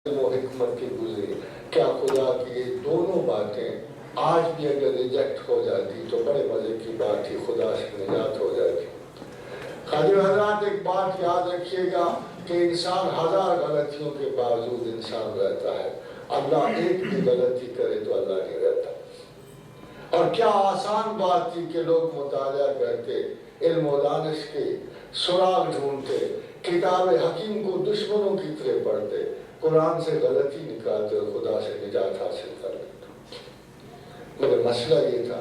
وہ حکمت کی گزری. کیا خدا کی یہ دونوں باتیں آج بھی اگر ریجیکٹ ہو جاتی تو بڑے مزے کی بات ہی، خدا سے نجات ہو جاتی. خادم حضرات ایک بات یاد رکھیے گا کہ انسان ہزار غلطیوں کے باوجود انسان رہتا ہے. اللہ ایک بھی غلطی کرے تو اللہ نہیں رہتا. اور کیا آسان بات تھی کہ لوگ مطالعہ کرتے، علم و دانش کے سراغ ڈھونڈتے، کتاب حکیم کو دشمنوں کی طرح پڑھتے، قرآن سے غلطی نکالتے اور خدا سے نجات حاصل کر لیتے. مگر مسئلہ یہ تھا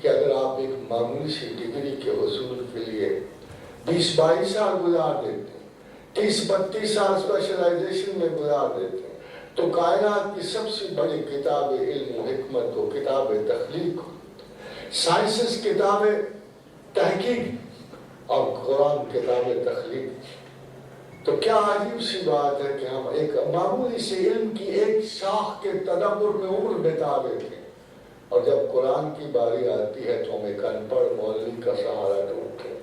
کہ اگر آپ ایک معمولی سی ڈگری کے حصول کے لیے 20-22 سال گزار دیتے ہیں، 30-32 سال اسپیشلائزیشن میں گزار دیتے ہیں، تو کائنات کی سب سے بڑی کتاب علم و حکمت کو، کتاب تخلیق کو، سائنسز کتاب تحقیق اور قرآن کتاب تخلیق، تو کیا عجیب سی بات ہے کہ ہم ایک معمولی سے علم کی ایک شاخ کے تدبر میں عمر بتا دیتے ہیں، اور جب قرآن کی باری آتی ہے تو ہم ایک ان پڑھ مولوی کا سہارا ڈھونڈتے ہیں.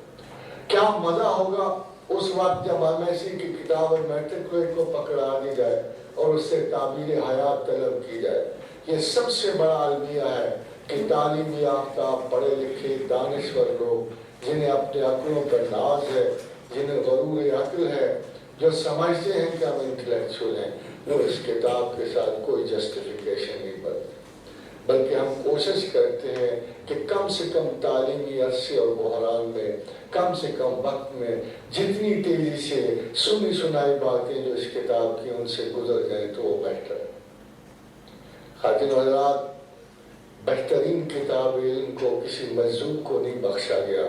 کیا مزہ ہوگا اس وقت جب ہم ایسی کی کتاب میٹرکولیٹ کو پکڑا دی جائے اور اس سے تعبیر حیات طلب کی جائے. یہ سب سے بڑا المیہ ہے کہ تعلیم یافتہ پڑھے لکھے دانشور لوگ جنہیں اپنے عقلوں پر ناز ہے، جنہیں غرور عقل ہے، جو سمجھتے ہیں کہ ہم انٹلیکچوئل ہیں، وہ اس کتاب کے ساتھ کوئی جسٹیفیکیشن نہیں کرتے، بلکہ ہم کوشش کرتے ہیں کہ کم سے کم تعلیمی عرصے اور بحران میں، کم سے کم وقت میں جتنی تیزی سے سنی سنائی باتیں جو اس کتاب کی ان سے گزر جائیں تو وہ بہتر ہے. خاتون حضرات، بہترین کتاب علم کو کسی مجذوب کو نہیں بخشا گیا،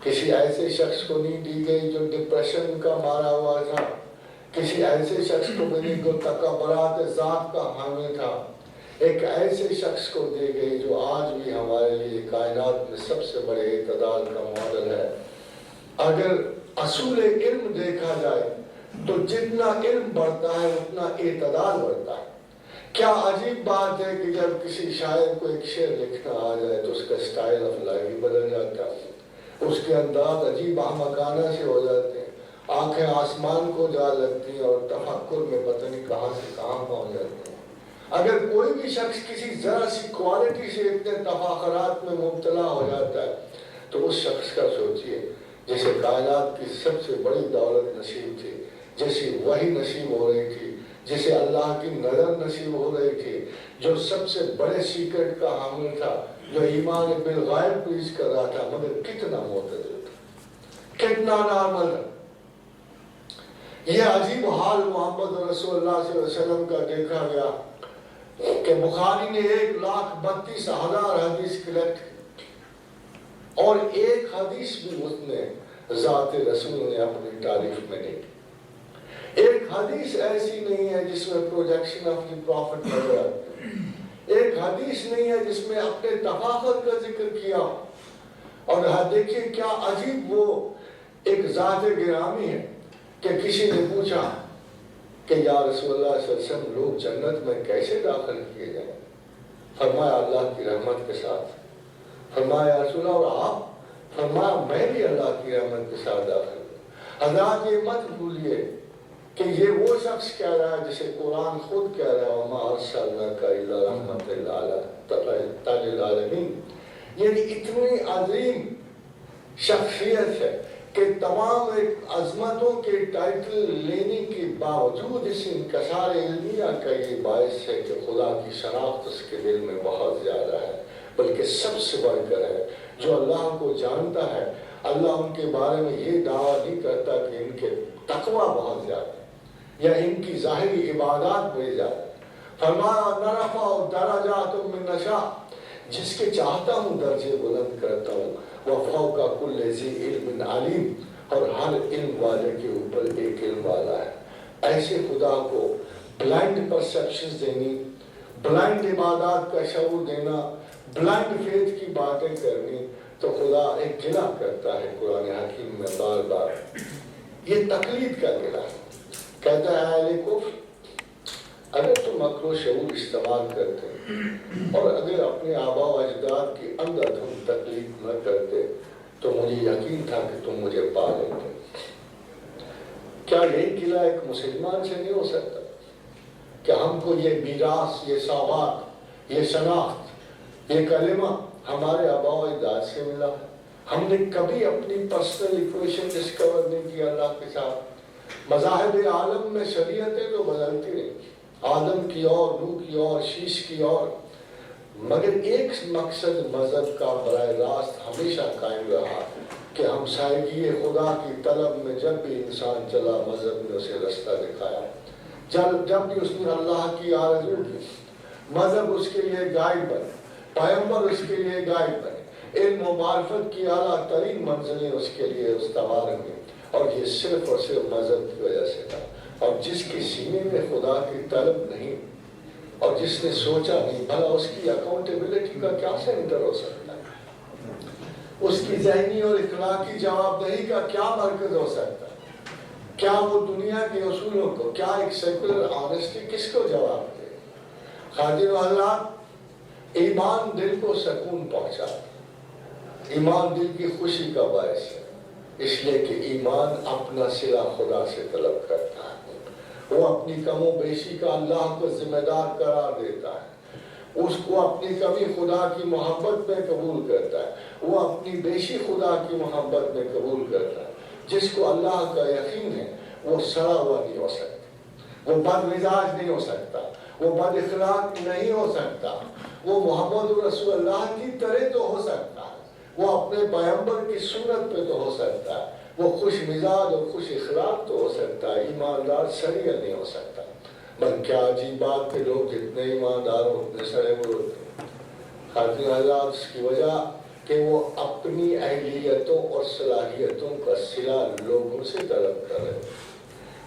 کسی ایسے شخص کو نہیں دی گئی جو ڈپریشن کا مارا ہوا تھا، کسی ایسے شخص کو نہیں جو تکبرات ذات کا حامل تھا. ایک ایسے شخص کو دے گئی جو آج بھی ہمارے لیے کائنات میں سب سے بڑے اعتدال کا ماڈل ہے. اگر اصول علم دیکھا جائے تو جتنا علم بڑھتا ہے اتنا اعتدال بڑھتا ہے. کیا عجیب بات ہے کہ جب کسی شاعر کو ایک شعر لکھنا آ جائے تو اس کا سٹائل آف لائف بدل جاتا ہے، اس کے انداز عجیب احمقانہ سے ہو جاتے ہیں، آنکھیں آسمان کو جا لگتی ہیں اور تفکر میں پتہ نہیں کہاں سے کہاں پہنچ جاتے ہیں. اگر کوئی بھی شخص کسی ذرا سی کوالٹی سے اتنے تفاخرات میں مبتلا ہو جاتا ہے تو اس شخص کا سوچئے جسے کائنات کی سب سے بڑی دولت نصیب تھی، جیسی وحی نصیب ہو رہی تھی، جسے اللہ کی نظر نصیب ہو رہی تھی، جو سب سے بڑے سیکرٹ کا حامل تھا، جو ایمان بالغیب پیش کر رہا تھا، مگر کتنا معتدل تھا، کتنا نارمل تھا. یہ عجیب حال محمد رسول اللہ صلی اللہ علیہ وسلم کا دیکھا گیا کہ بخاری نے 1,32,000 حدیث کلیکٹ کی اور ایک حدیث بھی اس نے ذات رسول نے اپنی تعریف میں نہیں کی. ایک حدیث ایسی نہیں ہے جس میں پروجیکشن آف دی پروفٹ نظر آتی ہے، ایک حدیث نہیں ہے جس میں اپنے تفاخر کا ذکر کیا. اور دیکھیے کیا عجیب وہ ایک ذات گرامی ہے کہ کسی نے پوچھا کہ یا رسول اللہ صلی اللہ علیہ وسلم لوگ جنت میں کیسے داخل کیے جائیں؟ فرمایا اللہ کی رحمت کے ساتھ. فرمایا یا رسول اللہ اور آپ؟ فرمایا میں بھی اللہ کی رحمت کے ساتھ داخل ہوں. حضرات یہ مت بھولیے کہ یہ وہ شخص کہہ رہا ہے جسے قرآن خود کہہ رہا ہے وَمَا أَرْسَلْنَاكَ إِلَّا رَحْمَةً لِلْعَالَمِينَ. یعنی اتنی عظیم شخصیت ہے کہ تمام عظمتوں کے ٹائٹل لینے کے باوجود اس انکسار علمیہ کا یہ باعث ہے کہ خدا کی شناخت اس کے دل میں بہت زیادہ ہے. بلکہ سب سے بڑھ کر ہے جو اللہ کو جانتا ہے، اللہ ان کے بارے میں یہ دعویٰ نہیں کرتا کہ ان کے تقویٰ بہت زیادہ ہے یا ان کی ظاہری عبادات بڑی زیادہ ہے. فرمایا نَرَفَعُ دَرَجَاتٍ مِّن نَشَاءُ، جس کے چاہتا ہوں درجے بلند کرتا ہوں. وَفَوْقَ كُلِّ ذِي عِلْمٍ عَلِيمٍ، اور ہر علم والے کے اوپر ایک علم والا ہے. ایسے خدا کو بلائنڈ پرسیپشنز دینی، بلائنڈ عبادات کا شعور دینا، بلائنڈ فیتھ کی باتیں کرنی، تو خدا ایک گلہ کرتا ہے قرآن حکیم میں بار بار. یہ تقلید کا گلہ ہے. کہتا ہے اہل کفر اگر تم عقل و شعور استعمال کرتے اور اگر اپنے آباء و اجداد کی اندر تم تقلید نہ کرتے تو مجھے یقین تھا کہ تم مجھے پا لیتے. کیا یہی قلعہ ایک مسلمان سے نہیں ہو سکتا؟ کہ ہم کو یہ میراث، یہ سوغات، یہ شناخت، یہ کلمہ ہمارے آباء و اجداد سے ملا ہے۔ ہم نے کبھی اپنی پرسنل ایکویشن ڈسکور نہیں کیا اللہ کے ساتھ۔ مذاہب عالم میں شریعتیں تو بدلتی رہی، آدم کی اور، نوح کی اور، شیش کی اور، مگر ایک مقصد مذہب کا براہ راست ہمیشہ قائم رہا کہ ہمسائیگی خدا کی طلب میں جب بھی انسان چلا، مذہب نے اسے رستہ دکھایا۔ جب بھی اس نے اللہ کی آرزو کی، مذہب اس کے لیے گائیڈ بنے، پیغمبر اس کے لیے گائیڈ بنے، علم و معرفت کی اعلیٰ ترین منزلیں اس کے لیے استوار ہوئیں، اور یہ صرف اور صرف مذہب کی وجہ سے تھا۔ اور جس کے سینے میں خدا کی طلب نہیں، اور جس نے سوچا نہیں، بھلا اس کی اکاؤنٹیبلٹی کا کیا سینٹر ہو سکتا ہے؟ اس کی ذہنی اور اخلاقی جواب دہی کا کیا مرکز ہو سکتا ہے؟ کیا وہ دنیا کے اصولوں کو، کیا ایک سیکولر آنیسٹی کس کو جواب دے؟ خادم حضرات، ایمان دل کو سکون پہنچاتا ہے، ایمان دل کی خوشی کا باعث ہے، اس لیے کہ ایمان اپنا صلہ خدا سے طلب کرتا ہے۔ وہ اپنی کم و بیشی کا اللہ کو ذمہ دار قرار دیتا ہے، اس کو اپنی کمی خدا کی محبت میں قبول کرتا ہے، وہ اپنی بیشی خدا کی محبت میں قبول کرتا ہے۔ جس کو اللہ کا یقین ہے وہ سڑا ہوا نہیں ہو سکتا، وہ بد مزاج نہیں ہو سکتا، وہ بد اخلاق نہیں ہو سکتا، وہ محمد رسول اللہ کی طرح تو ہو سکتا ہے، وہ اپنے پیغمبر کی سنت پہ تو ہو سکتا ہے، وہ خوش مزاج اور خوش اخلاق تو ہو سکتا ہے، ایماندار سریع نہیں ہو سکتا۔ مگر کیا عجیب بات کہ لوگ جتنے ایماندار ہو اتنے سڑے ہوئے ہوتے ہیں۔ خاتون حضرات، اس کی وجہ کہ وہ اپنی اہلیتوں اور صلاحیتوں کا صلہ لوگوں سے طلب کر رہے ہیں،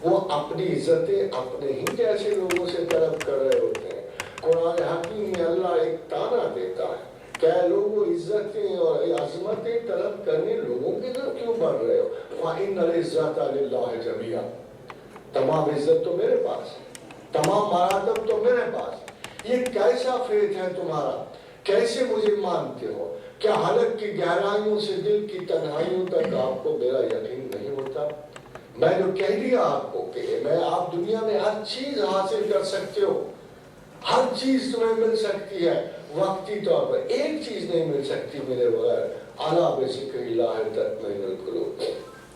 وہ اپنی عزتیں اپنے ہی جیسے لوگوں سے طلب کر رہے ہوتے ہیں۔ قرآن حکیم میں اللہ ایک تانا دیتا ہے کہ اے لوگوں، عزتیں اور عظمتیں طلب کرنے لوگوں کی طرف کیوں بڑھ رہے ہو؟ فَإِنَّ الْعِزَّةَ لِلَّهِ جَمِيعًا، تمام عزت تو میرے پاس ہے، تمام مراتب تو میرے پاس ہے۔ یہ کیسا فیت ہے تمہارا؟ کیسے مجھے مانتے ہو؟ کیا حلق کی گہرائیوں سے دل کی تنہائیوں تک آپ کو میرا یقین نہیں ہوتا؟ میں جو کہہ دیا آپ کو کہ آپ دنیا میں ہر چیز حاصل کر سکتے ہو، ہر چیز تمہیں مل سکتی ہے وقتی طور پر، ایک چیز نہیں مل سکتی میرے بغیر، اعلیٰ بذکر اللہ تطمئن القلوب،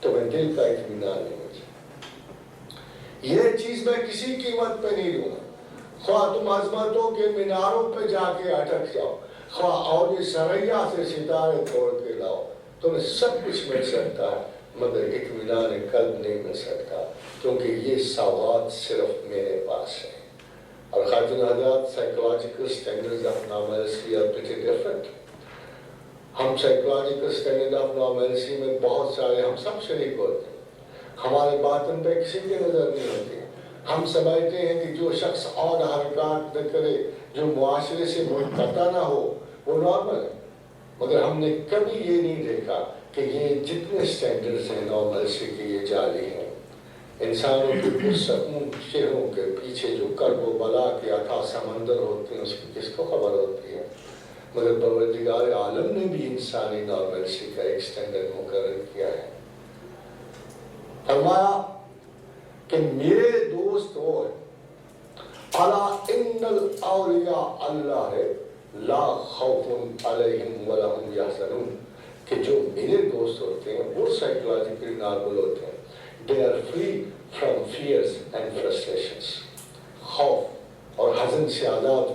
تمہیں دل کا اطمینان نہیں مل سکتا۔ یہ چیز میں کسی قیمت پہ نہیں دوں گا، خواہ تم عظمتوں کے میناروں پہ جا کے اٹک جاؤ، خواہ اور سریا سے ستارے توڑ کے لاؤ، تمہیں سب کچھ مل سکتا ہے، مگر اطمینان قلب نہیں مل سکتا، کیونکہ یہ سوغات صرف میرے پاس ہے۔ اور خاتون حضرات، psychological standards of normalcy are pretty different. ہم سائیکولوجیکل اسٹینڈرڈ آف نارملسی میں بہت سارے ہم سب شریک ہوتے ہیں، ہمارے باطن پہ کسی کی نظر نہیں ہوتی۔ ہم سمجھتے ہیں کہ جو شخص اور حرکات نہ کرے، جو معاشرے سے منقطع نہ ہو، وہ نارمل ہے، مگر ہم نے کبھی یہ نہیں دیکھا کہ یہ جتنے اسٹینڈرڈز ہیں نارملسی کے، یہ جعلی ہیں۔ انسانوں کے پرسکون چہروں کے پیچھے جو کرب و بلا کے اتھاہ سمندر ہوتے ہیں، اس کی کس کو خبر ہوتی ہے؟ مگر پروردگار عالم نے بھی انسانی نارملسی کا ایک اسٹینڈرڈ مقرر کیا ہے۔ فرمایا کہ میرے دوست وہ ہیں، الا ان الاولیاء اللہ لا خوف علیہم ولا هم یحزنون، کہ جو میرے دوست ہوتے ہیں وہ سائیکولوجیکلی نارمل ہوتے ہیں۔ They are free from fears and frustrations، خوف اور حزن سے آزاد۔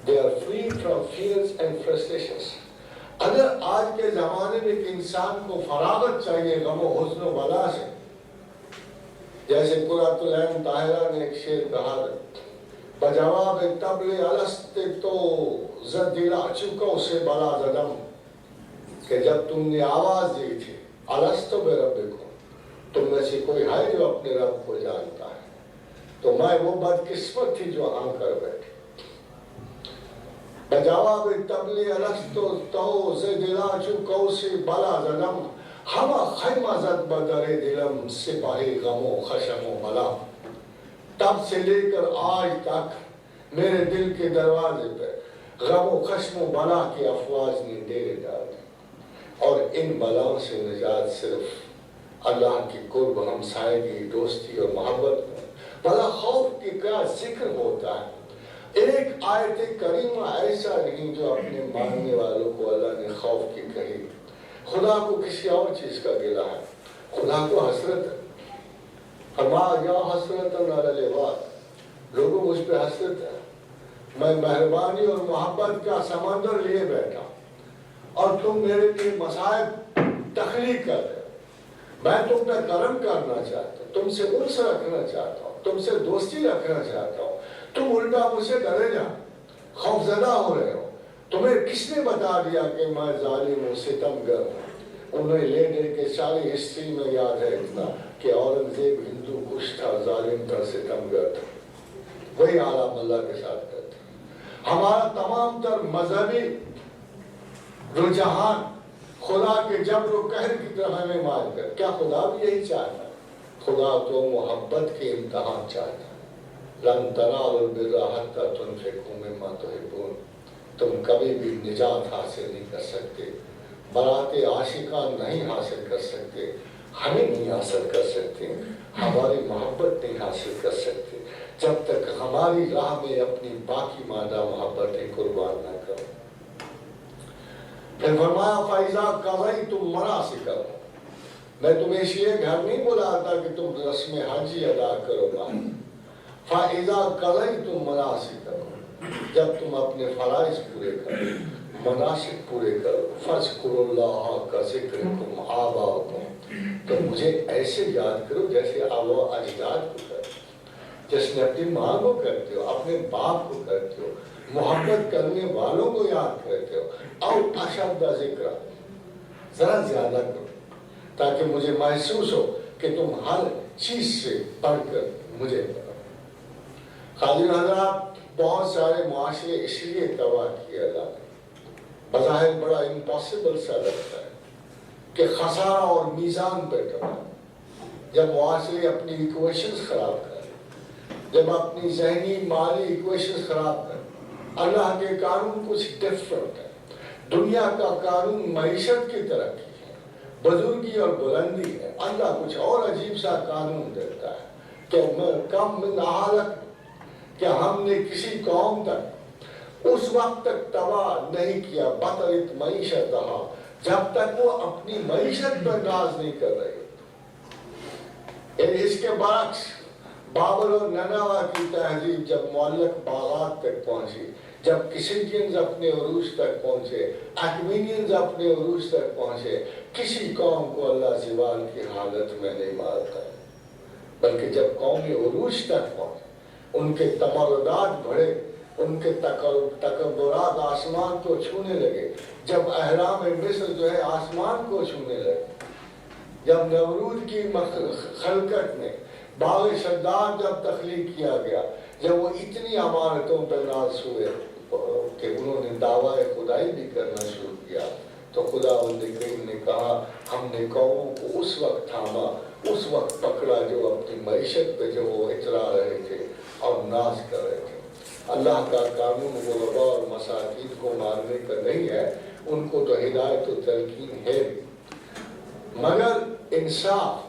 They are free from fears and frustrations۔ اگر آج کے زمانے میں ایک انسان کو فراغت چاہیے غم و حزن و بلا سے، جیسے قرۃ العین طاہرہ نے ایک شعر کہا ہے، بجواب طبل الست تو زد دلا چکو سے بلا زدم، کہ جب تم نے آواز دی تھی الست بربکم، تم میں سے کوئی ہے جو اپنے رب کو جانتا ہے، تو میں وہ بدقسمت تھی جو ہاں کر بیٹھی۔ بجواب طبل الست تو زد دلا چکو سے بلا زدم، ہم خیمہ زد بدر دلم سپاہی غم و خشم و بلا، تب سے لے کر آج تک میرے دل کے دروازے پہ غم و خشم و بلا کی افواج نے ڈیرے ڈال دی، اور ان بلاؤں سے نجات صرف اللہ کی قرب، ہمسائیگی، دوستی اور محبت میں، بھلا خوف کی کیا ذکر ہوتا ہے؟ ایک آیت کریمہ ایسا نہیں جو اپنے ماننے والوں کو اللہ نے خوف کی کہی۔ خدا کو کسی اور چیز کا گلہ ہے، خدا کو حسرت ہے۔ فرمایا یا حسرت علی العباد، لوگوں مجھ پہ حسرت ہے، میں مہربانی اور محبت کا سمندر لیے بیٹھا اور تم میرے لیے مصائب تخلیق کر رہے ہو۔ میں تم پہ کرم کرنا چاہتا ہوں، تم سے انس رکھنا چاہتا ہوں، تم سے دوستی رکھنا چاہتا ہوں، تم الٹا مجھ سے ڈرے جا، خوف زدہ ہو رہے ہو۔ تمہیں کس نے بتا دیا کہ میں ظالم ہوں، ستمگر ہوں؟ انہیں لے دے کے ساری ہسٹری میں یاد ہے اتنا کہ اورنگزیب ہندو کش تھا، ظالم تھا، ستمگر تھا، وہی عالم اللہ کے ساتھ کرتے۔ ہمارا تمام تر مذہبی رجحان خدا کے جبر و قہر کی طرف ہمیں مائل کر۔ کیا خدا بھی یہی چاہتا ہے؟ خدا تو محبت کے امتحان چاہتا ہے۔ لن تنالوا البر حتی تنفقوا مما تحبون، تم کبھی بھی نجات حاصل نہیں کر سکتے، برات عاشقان نہیں حاصل کر سکتے، ہمیں نہیں حاصل کر سکتے، ہماری محبت نہیں حاصل کر سکتے جب تک ہماری راہ میں اپنی باقی مادہ محبتیں قربان نہ کرو۔ پھر فرمایا فَإِذَا قَضَيْتُم مَنَاسِكَكُم، میں تمہیں اس لیے گھر نہیں بلاتا کہ تم رسم حجی ادا کرو گا۔ فَإِذَا قَضَيْتُم مَنَاسِكَكُم، جب تم اپنے فرائض پورے کرو، مناسک پورے کرو، فَاذْكُرُوا اللَّهَ كَذِكْرِكُمْ آبَاءَكُمْ، تو مجھے ایسے یاد کرو جیسے آباء و اجداد کو کرتے ہو، جیسے اپنی ماں کو کرتے ہو، اپنے باپ کو کرتے ہو، محبت کرنے والوں کو یاد کرتے ہو۔ او اشد ذکر، ذرا زیادہ کرو تاکہ مجھے محسوس ہو کہ تم ہر چیز سے بڑھ کر مجھے کرو۔ خادم حضرات، بہت سارے معاشرے اس لیے تباہ کیے اللہ نے، بظاہر بڑا امپاسبل سا لگتا ہے کہ خسارہ اور میزان پہ تباہ، جب معاشرے اپنی ایکویشنز خراب کریں، جب اپنی ذہنی مالی ایکویشنز خراب کریں۔ اللہ کے قانون کچھ ڈیفرنٹ ہے۔ دنیا کا قانون معیشت کی ترقی ہے، بزرگی اور بلندی ہے۔ اللہ کچھ اور عجیب سا قانون دیتا ہے کہ کم من حالت، کہ ہم نے کسی قوم تک اس وقت تک تباہ نہیں کیا بطرت معیشتہا، جب تک وہ اپنی معیشت پر ناز نہیں کر رہے۔ اس کے برعکس بابل اور نینوہ کی تہذیب جب معلق باغات تک پہنچی، جب کسنجینز اپنے عروج تک پہنچے، ایکمینینز اپنے عروج تک پہنچے، کسی قوم کو اللہ زوال کی حالت میں نہیں مارتا ہے، بلکہ جب قومی عروج تک پہنچے، ان کے تمردات بڑھے، ان کے تکبرات آسمان کو چھونے لگے، جب اہرام مصر جو ہے آسمان کو چھونے لگے، جب نمرود کی خلقت نے باغ شداد جب تخلیق کیا گیا، جب وہ اتنی عمارتوں پر ناز ہوئے کہ انہوں نے دعویٰ خدائی بھی کرنا شروع کیا، تو خداوند کریم نے کہا ہم نے قوموں کو اس وقت تھاما، اس وقت پکڑا جو اپنی معیشت پہ جو وہ اترا رہے تھے اور ناز کر رہے تھے۔ اللہ کا قانون غرباء اور مساکین کو مارنے کا نہیں ہے، ان کو تو ہدایت و تلقین ہے، مگر انصاف